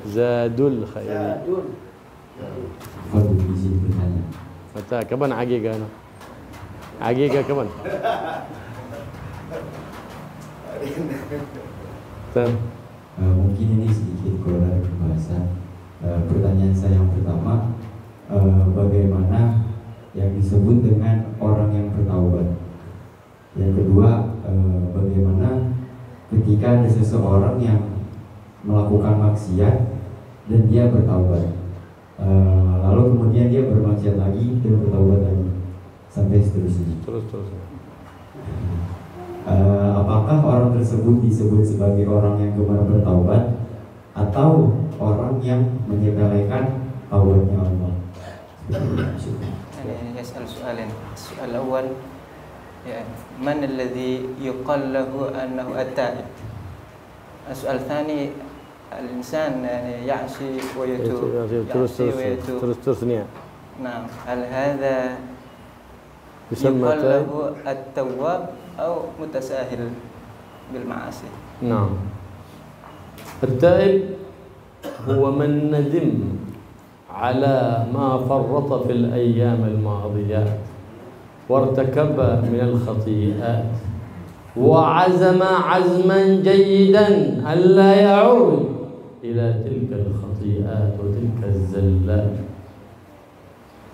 زاد الخير. Fadul izin bertanya. متى كمان حقيقة أنا حقيقة كمان. Mungkin ini sedikit keluar dari pembahasan. Pertanyaan saya yang pertama, bagaimana yang disebut dengan orang yang bertaubat? Yang kedua, bagaimana ketika ada seseorang yang melakukan maksiat dan dia bertaubat, lalu kemudian dia bermaksiat lagi dan bertaubat lagi sampai seterusnya. Terus. Apakah orang tersebut disebut sebagai orang yang gemar bertaubat atau orang yang menyepelekan taubatnya Allah? يعني يسأل سؤالين. السؤال الأول يعني من الذي يقال له أنه التائب؟ السؤال الثاني الإنسان يعني يعصي ويتوب terus نعم هل هذا يسمى يقال له تائب؟ التواب أو متساهل بالمعاصي؟ نعم التائب هو من ندم على ما فرط في الأيام الماضية وارتكب من الخطيئات وعزم عزما جيدا ألا يعود إلى تلك الخطيئات وتلك الزلات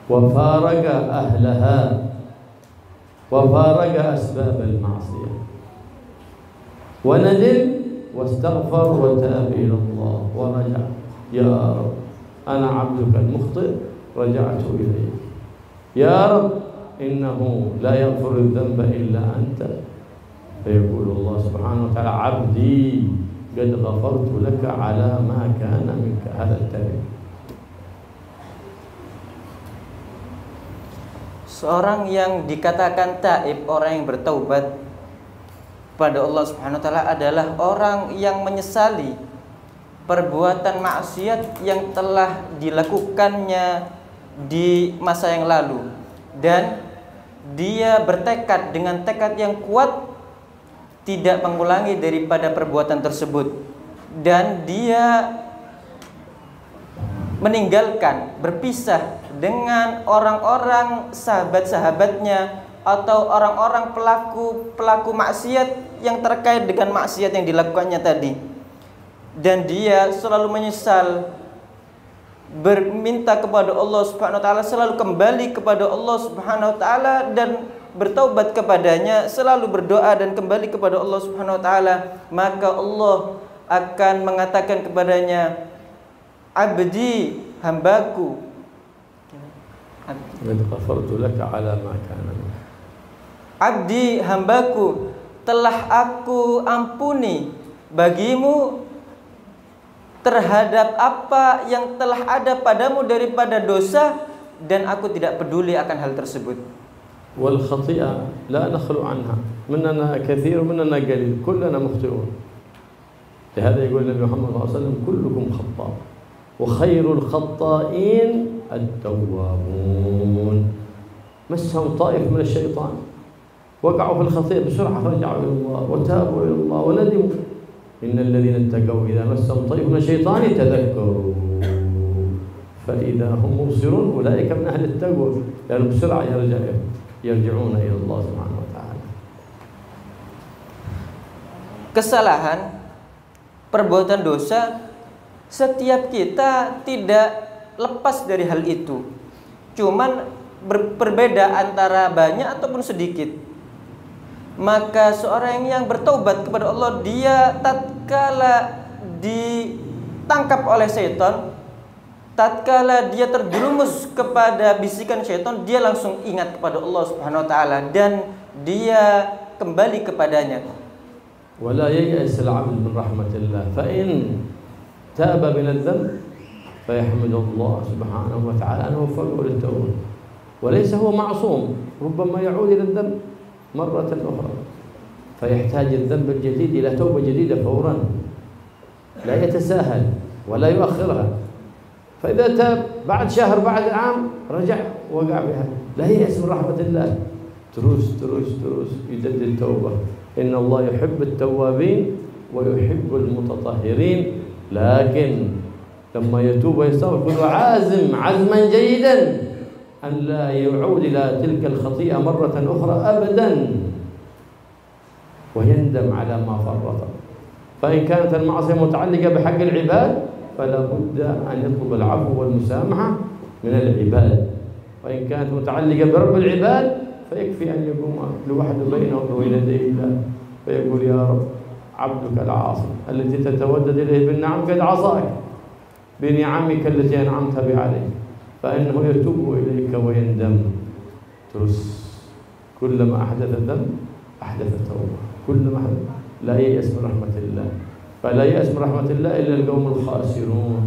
وفارق أهلها وفارق أسباب المعصية وندم واستغفر وتاب إلى الله ورجع يا رب أنا عبدك المخطئ رجعت إليك يا رب إنه لا يغفر الذنب إلا أنت فيقول الله سبحانه وتعالى عبدي قد غفرت لك على ما كان منك. هذا التائب. Seorang yang dikatakan taib, orang yang bertaubat pada Allah Subhanahu wa taala adalah orang yang menyesali perbuatan maksiat yang telah dilakukannya di masa yang lalu dan dia bertekad dengan tekad yang kuat tidak mengulangi daripada perbuatan tersebut dan dia meninggalkan, berpisah dengan orang-orang sahabat-sahabatnya atau orang-orang pelaku maksiat yang terkait dengan maksiat yang dilakukannya tadi. Dan dia selalu menyesal, berminta kepada Allah Subhanahu wa taala, selalu kembali kepada Allah Subhanahu wa taala dan bertaubat kepadanya, selalu berdoa dan kembali kepada Allah Subhanahu wa taala, maka Allah akan mengatakan kepadanya, abdi, hambaku, abdi, hambaku, telah aku ampuni bagimu terhadap apa yang telah ada padamu daripada dosa dan aku tidak peduli akan hal tersebut. wal khati'ah la nakhlu anha minna kathir minna qalil kullana mukhti'un. لهذا يقول النبي محمد صلى الله عليه وسلم كلكم خطاء وخير الخطائين التوابون. مسهم طائف من الشيطان وقعوا في الخطيئة بسرعة فرجعوا إلى الله وتابوا إلى الله وندموا. إن الذين اتقوا إذا مسهم طائف من الشيطان تذكروا فإذا هم مبصرون أولئك من أهل التقوى لأنهم بسرعة يرجعون إلى الله سبحانه وتعالى. Kesalahan, perbuatan dosa, setiap kita tidak lepas dari hal itu. Cuman berbeda antara banyak ataupun sedikit. Maka seorang yang bertaubat kepada Allah, dia tatkala ditangkap oleh setan, tatkala dia terjerumus kepada bisikan syaitan, dia langsung ingat kepada Allah Subhanahu wa taala dan dia kembali kepadanya. ولا ييأس العبد من رحمة الله فإن تاب من الذنب فيحمد الله سبحانه وتعالى أنه وفقه للتوبة وليس هو معصوم ربما يعود إلى الذنب مرة أخرى فيحتاج الذنب الجديد إلى توبة جديدة فورا لا يتساهل ولا يؤخرها فإذا تاب بعد شهر بعد عام رجع وقع بها لا ييأس من رحمة الله تروس يجدد التوبة إن الله يحب التوابين ويحب المتطهرين لكن لما يتوب ويستغفر يكون عازم عزما جيدا أن لا يعود إلى تلك الخطيئة مرة أخرى أبدا ويندم على ما فرط فإن كانت المعصية متعلقة بحق العباد فلا بد أن يطلب العفو والمسامحة من العباد وإن كانت متعلقة برب العباد فيكفي أن يقوم لوحده بينه وبين يدي الله فيقول يا رب عبدك العاصي التي تتودد إليه بالنعم قد عصاك بنعمك التي أنعمت بها عليه فإنه يتوب إليك ويندم ترس كلما أحدث ذنب أحدث توبة كلما أحدث لا ييأس من رحمة الله فلا ييأس من رحمة الله إلا القوم الخاسرون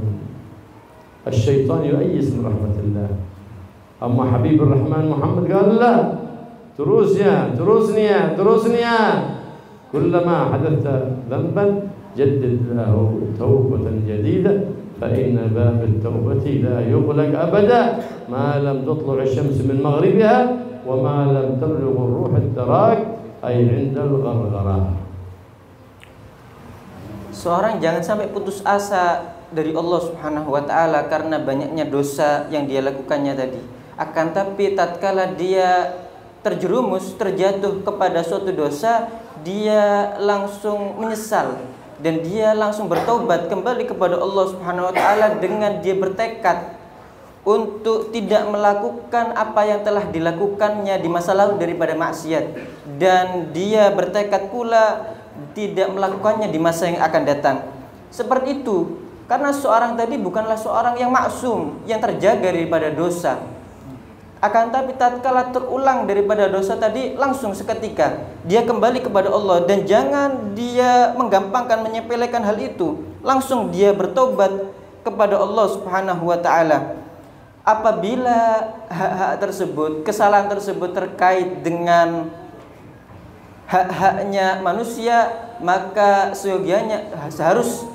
الشيطان يؤيس من رحمة الله أما حبيب الرحمن محمد قال لا تروسني كلما حدثت ذنبا جدد له توبة جديدة فإن باب التوبة لا يغلق أبدا ما لم تطلع الشمس من مغربها وما لم تبلغ الروح التراك أي عند الغرغرة. Seorang jangan sampai putus asa dari Allah Subhanahu wa taala karena banyaknya dosa yang dia lakukannya tadi. Akan tapi tatkala dia terjatuh kepada suatu dosa, dia langsung menyesal dan dia langsung bertobat kembali kepada Allah Subhanahu wa taala dengan dia bertekad untuk tidak melakukan apa yang telah dilakukannya di masa lalu daripada maksiat, dan dia bertekad pula tidak melakukannya di masa yang akan datang. Seperti itu, karena seorang tadi bukanlah seorang yang maksum, yang terjaga daripada dosa. Akan tapi tatkala terulang daripada dosa tadi, langsung seketika dia kembali kepada Allah, dan jangan dia menggampangkan, menyepelekan hal itu. Langsung dia bertobat kepada Allah Subhanahu wa taala. Apabila hak-hak tersebut, kesalahan tersebut terkait dengan hak-haknya manusia, maka seyogianya harus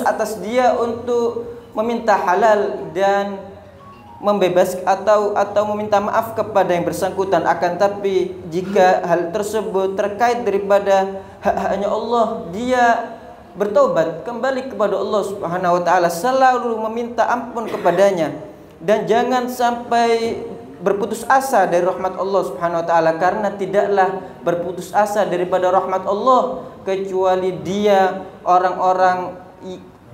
atas dia untuk meminta halal dan membebas atau meminta maaf kepada yang bersangkutan. Akan tapi jika hal tersebut terkait daripada hak-haknya Allah, dia bertobat kembali kepada Allah Subhanahu wa taala, selalu meminta ampun kepadanya, dan jangan sampai berputus asa dari rahmat Allah Subhanahu wa taala, karena tidaklah berputus asa daripada rahmat Allah kecuali dia orang-orang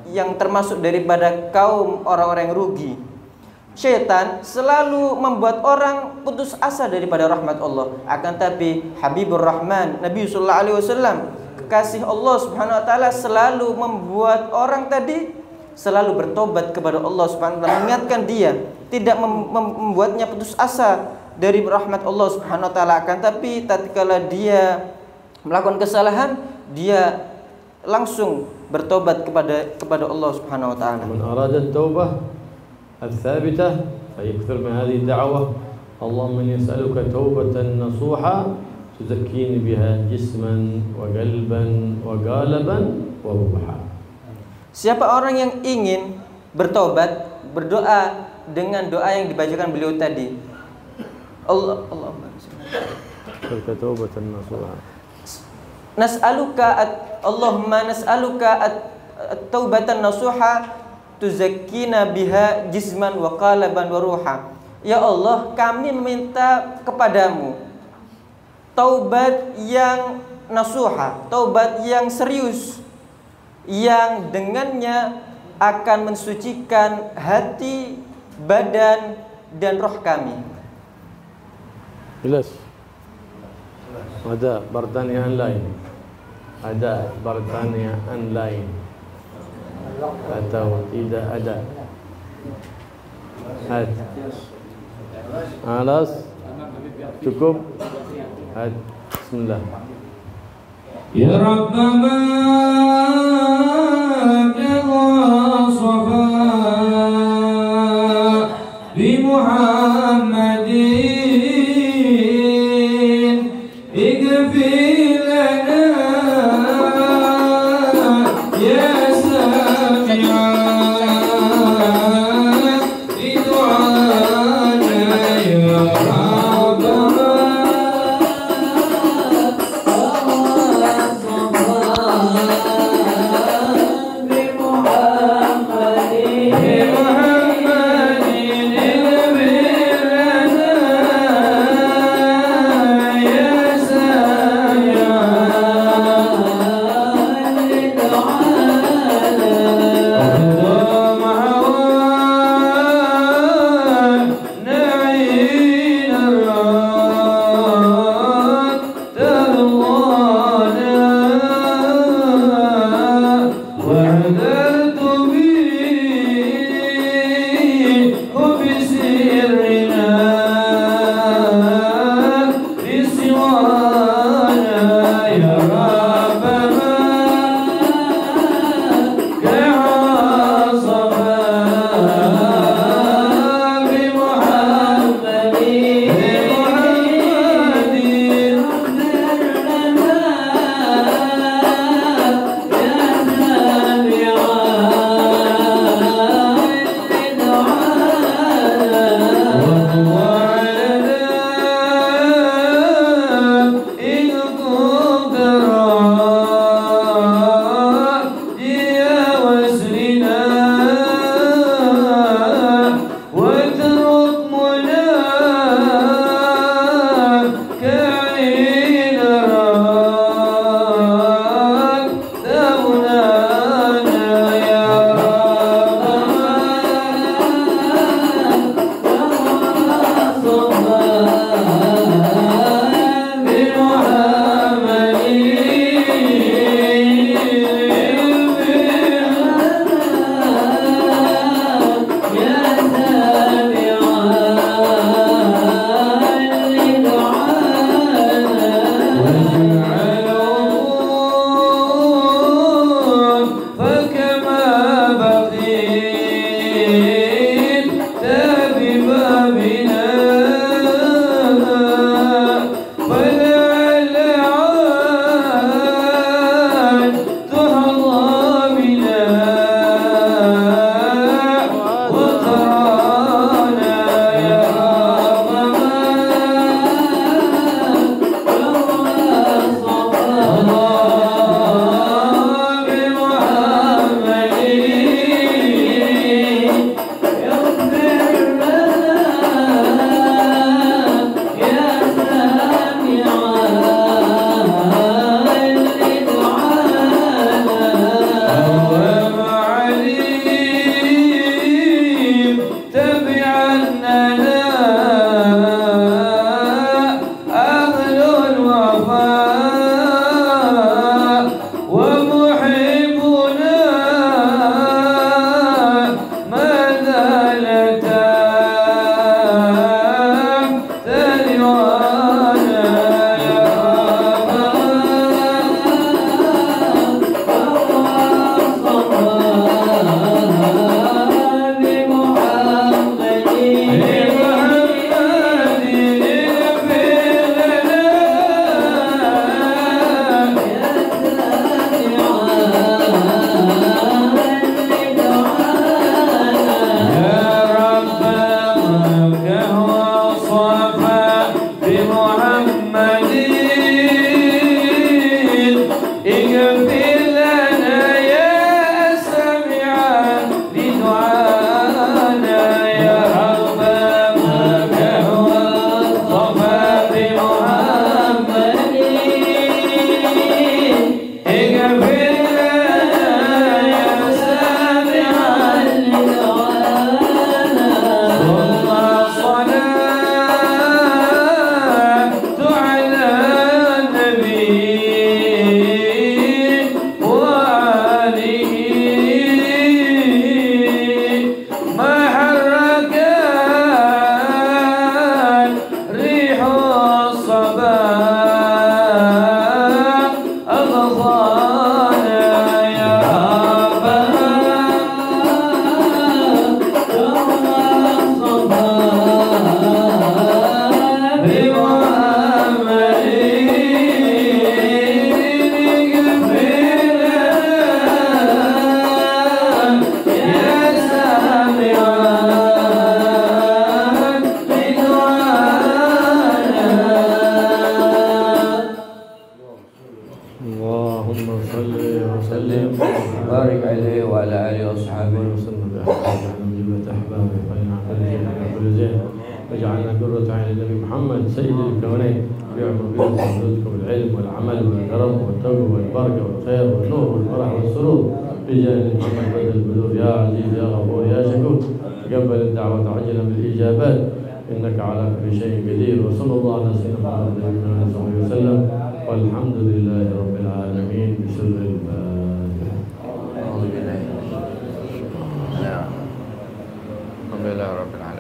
yang termasuk daripada kaum orang-orang yang rugi. Syaitan selalu membuat orang putus asa daripada rahmat Allah. Akan tapi Habibur Rahman, Nabi sallallahu alaihi wasallam, kekasih Allah Subhanahu wa taala, selalu membuat orang tadi selalu bertobat kepada Allah Subhanahu wa taala, mengingatkan dia, tidak membuatnya putus asa dari rahmat Allah Subhanahu wa taala. Akan tapi tatkala dia melakukan kesalahan, dia langsung bertobat kepada Allah Subhanahu wa taala. Man arada at-taubah الثابتة فيكثر من هذه الدعوة اللهم إني أسألك توبة نصوحة تزكيني بها جسما وقلبا وقالبا وروحا. Siapa orang yang ingin bertobat, berdoa dengan doa yang dibacakan beliau tadi. Allahumma توبة نصوحة. Allahumma nas'aluka at-taubatan nasuha tuzakkina biha jisman wa qalaban wa ruha. Ya Allah, kami meminta kepadamu taubat yang nasuha, taubat yang serius, yang dengannya akan mensucikan hati, badan, dan roh kami. Jelas. Ada pertanyaan lain? Ada pertanyaan lain atau tidak ada? Had. Alas. Cukup. Had. Bismillah. Ya Rabbana qadha safa bi Muhammadin ighfir lana ya sami'an bi du'ana ya Rabbana اللهم صل وسلم بارك عليه وعلى آله وأصحابه وسلم بأحبابنا من جملة أحبابه وإنا كل زين كل زين واجعلنا قرة عين النبي محمد سيد الكونين يعمر بنا رزقكم العلم والعمل والكرم والتوبة والبركة والخير والنور والفرح والسرور بجاه محمد بدل البذور يا عزيز يا غفور يا شكور تقبل الدعوة وعجلنا بالإجابات إنك على كل شيء قدير وصلى الله على سيدنا محمد صلى الله عليه وسلم والحمد لله رب العالمين بسر الفاتحة. أعوذ بالله الحمد لله رب العالمين.